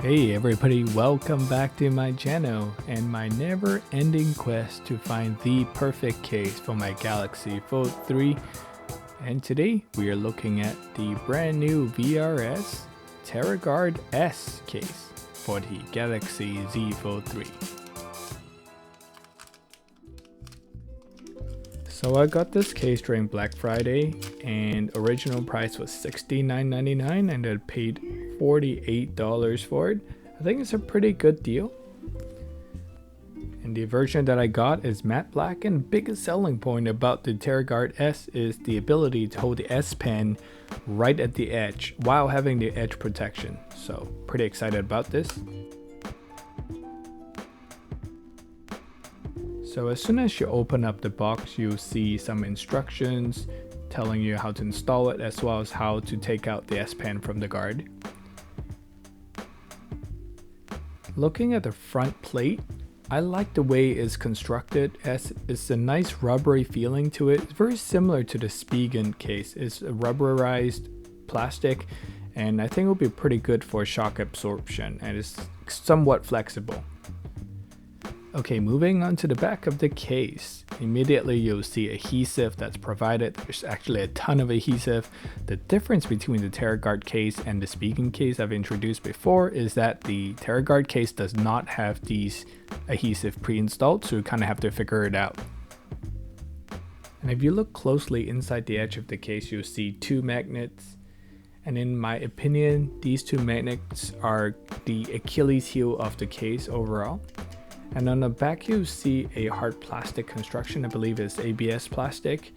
Hey everybody, welcome back to my channel and my never-ending quest to find the perfect case for my Galaxy Fold 3. And today we are looking at the brand new VRS Terra Guard S case for the Galaxy Z Fold 3. So I got this case during Black Friday and original price was $69.99 and I paid $48 for it. I think it's a pretty good deal. And the version that I got is matte black, and the biggest selling point about the Terra Guard S is the ability to hold the S Pen right at the edge while having the edge protection. So pretty excited about this. So as soon as you open up the box, you'll see some instructions telling you how to install it as well as how to take out the S Pen from the guard. Looking at the front plate, I like the way it's constructed as it's a nice rubbery feeling to it. It's very similar to the Spigen case. It's a rubberized plastic and I think it will be pretty good for shock absorption, and it's somewhat flexible. Okay, moving on to the back of the case. Immediately you'll see adhesive that's provided. There's actually a ton of adhesive. The difference between the Terra Guard case and the Spigen case I've introduced before is that the Terra Guard case does not have these adhesive pre-installed, so you kind of have to figure it out. And if you look closely inside the edge of the case, you'll see two magnets. And in my opinion, these two magnets are the Achilles heel of the case overall. And on the back you see a hard plastic construction. I believe it's ABS plastic.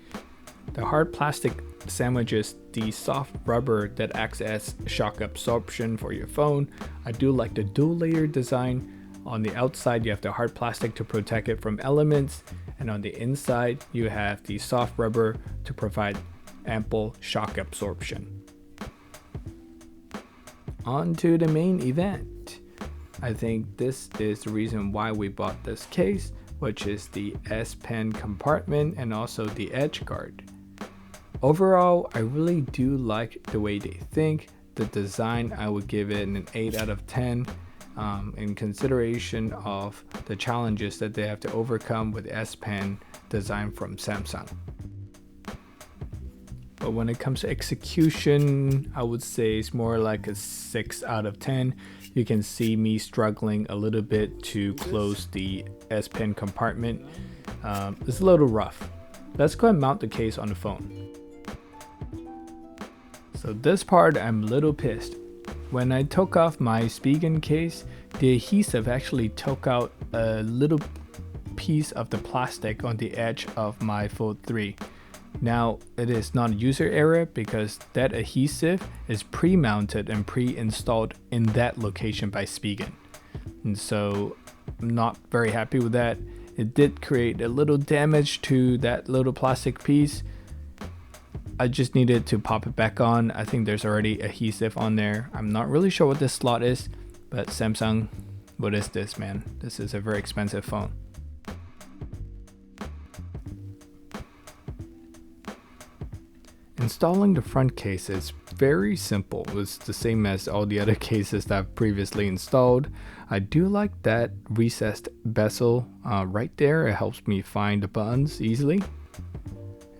The hard plastic sandwiches the soft rubber that acts as shock absorption for your phone. I do like the dual layer design. On the outside you have the hard plastic to protect it from elements, and on the inside you have the soft rubber to provide ample shock absorption. On to the main event. I think this is the reason why we bought this case, which is the S Pen compartment and also the edge guard. Overall, I really do like the way they think. The design, I would give it an 8 out of 10 in consideration of the challenges that they have to overcome with S Pen design from Samsung. But when it comes to execution, I would say it's more like a 6 out of 10. You can see me struggling a little bit to close the S Pen compartment. It's a little rough. Let's go and mount the case on the phone. So this part I'm a little pissed. When I took off my Spigen case, the adhesive actually took out a little piece of the plastic on the edge of my Fold 3. Now, it is not user error because that adhesive is pre-mounted and pre-installed in that location by Spigen. And so I'm not very happy with that. It did create a little damage to that little plastic piece. I just needed to pop it back on. I think there's already adhesive on there. I'm not really sure what this slot is, but Samsung, what is this, man? This is a very expensive phone. Installing the front case is very simple. It's the same as all the other cases that I've previously installed. I do like that recessed bezel right there. It helps me find the buttons easily.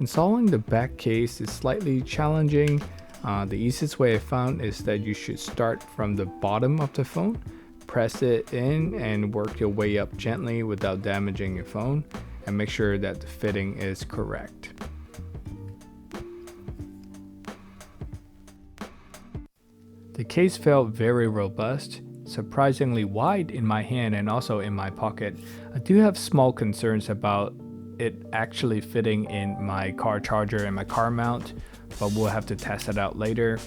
Installing the back case is slightly challenging. The easiest way I found is that you should start from the bottom of the phone, press it in and work your way up gently without damaging your phone, and make sure that the fitting is correct. The case felt very robust, surprisingly wide in my hand and also in my pocket. I do have small concerns about it actually fitting in my car charger and my car mount, but we'll have to test it out later.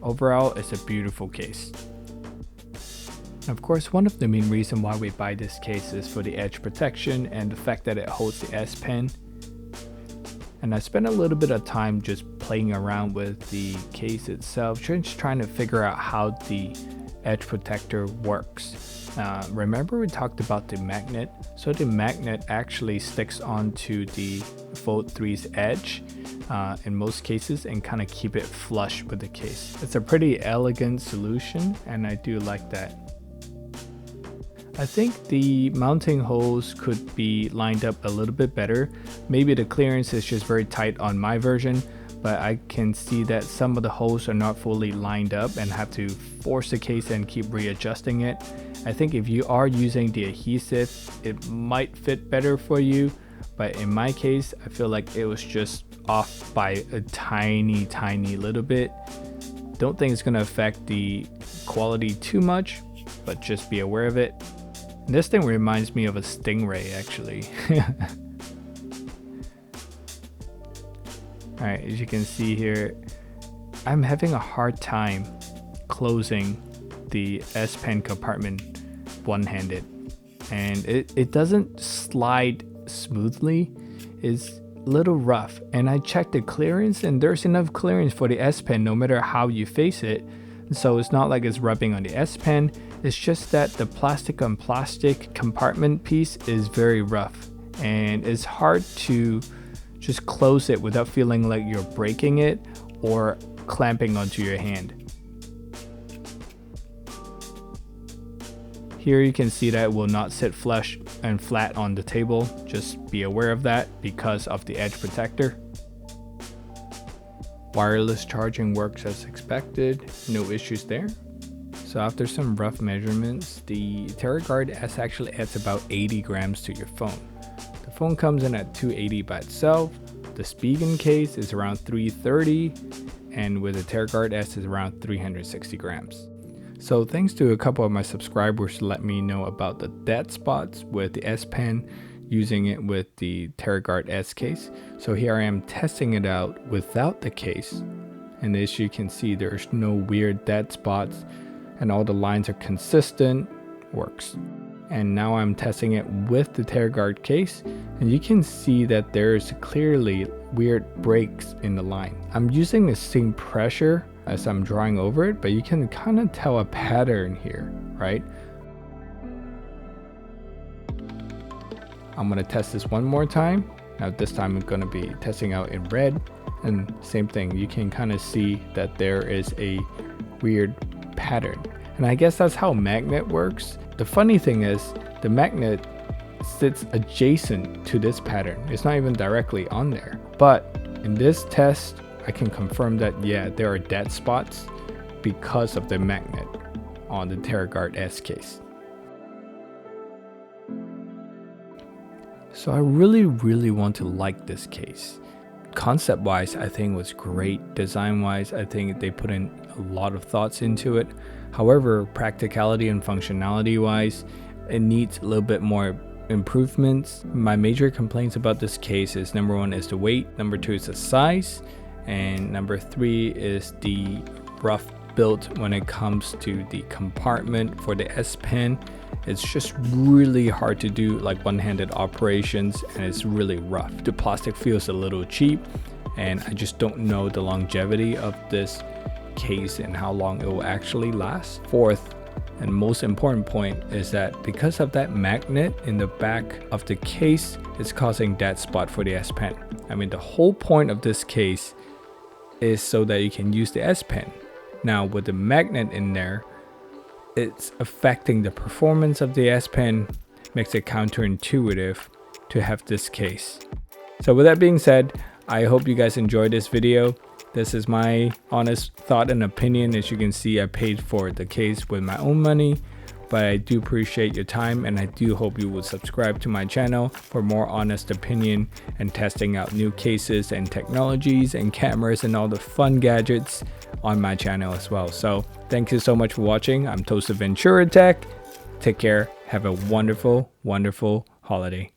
Overall, it's a beautiful case. Of course, one of the main reasons why we buy this case is for the edge protection and the fact that it holds the S Pen. And I spent a little bit of time just playing around with the case itself, just trying to figure out how the edge protector works. Remember we talked about the magnet? So the magnet actually sticks onto the Fold 3's edge in most cases and kind of keep it flush with the case. It's a pretty elegant solution and I do like that. I think the mounting holes could be lined up a little bit better. Maybe the clearance is just very tight on my version, but I can see that some of the holes are not fully lined up and have to force the case and keep readjusting it. I think if you are using the adhesive, it might fit better for you, but in my case, I feel like it was just off by a tiny little bit. Don't think it's gonna affect the quality too much, but just be aware of it. This thing reminds me of a Stingray actually. Alright, as you can see here, I'm having a hard time closing the S Pen compartment one-handed, and it doesn't slide smoothly. It's a little rough, and I checked the clearance and there's enough clearance for the S Pen no matter how you face it, so it's not like it's rubbing on the S Pen. It's just that the plastic on plastic compartment piece is very rough and it's hard to just close it without feeling like you're breaking it or clamping onto your hand. Here you can see that it will not sit flush and flat on the table. Just be aware of that because of the edge protector. Wireless charging works as expected, no issues there. So after some rough measurements, the Terra Guard S actually adds about 80 grams to your phone. The phone comes in at 280 by itself. The Spigen case is around 330, and with the Terra Guard S is around 360 grams. So thanks to a couple of my subscribers to let me know about the dead spots with the S Pen using it with the Terra Guard S case. So here I am testing it out without the case, and as you can see there's no weird dead spots and all the lines are consistent, works. And now I'm testing it with the Terra Guard case, and you can see that there's clearly weird breaks in the line. I'm using the same pressure as I'm drawing over it, but you can kind of tell a pattern here, right? I'm gonna test this one more time. Now this time I'm gonna be testing out in red, and same thing, you can kind of see that there is a weird pattern. And I guess that's how magnet works. The funny thing is the magnet sits adjacent to this pattern. It's not even directly on there. But in this test, I can confirm that yeah, there are dead spots because of the magnet on the Terra Guard S case. So I really want to like this case. Concept wise, I think it was great. Design wise, I think they put in a lot of thoughts into it. However, practicality and functionality wise, it needs a little bit more improvements. My major complaints about this case is number one is the weight, number two is the size, and number three is the rough build when it comes to the compartment for the S Pen. It's just really hard to do like one-handed operations, and it's really rough. The plastic feels a little cheap, and I just don't know the longevity of this case and how long it will actually last. Fourth and most important point is that because of that magnet in the back of the case, it's causing dead spot for the S Pen. I mean, the whole point of this case is so that you can use the S Pen. Now with the magnet in there, it's affecting the performance of the S Pen, makes it counterintuitive to have this case. So with that being said, I hope you guys enjoyed this video. This is my honest thought and opinion. As you can see, I paid for the case with my own money, but I do appreciate your time, and I do hope you will subscribe to my channel for more honest opinion and testing out new cases and technologies and cameras and all the fun gadgets on my channel as well. So thank you so much for watching. I'm Toast of Ventura Tech. Take care. Have a wonderful holiday.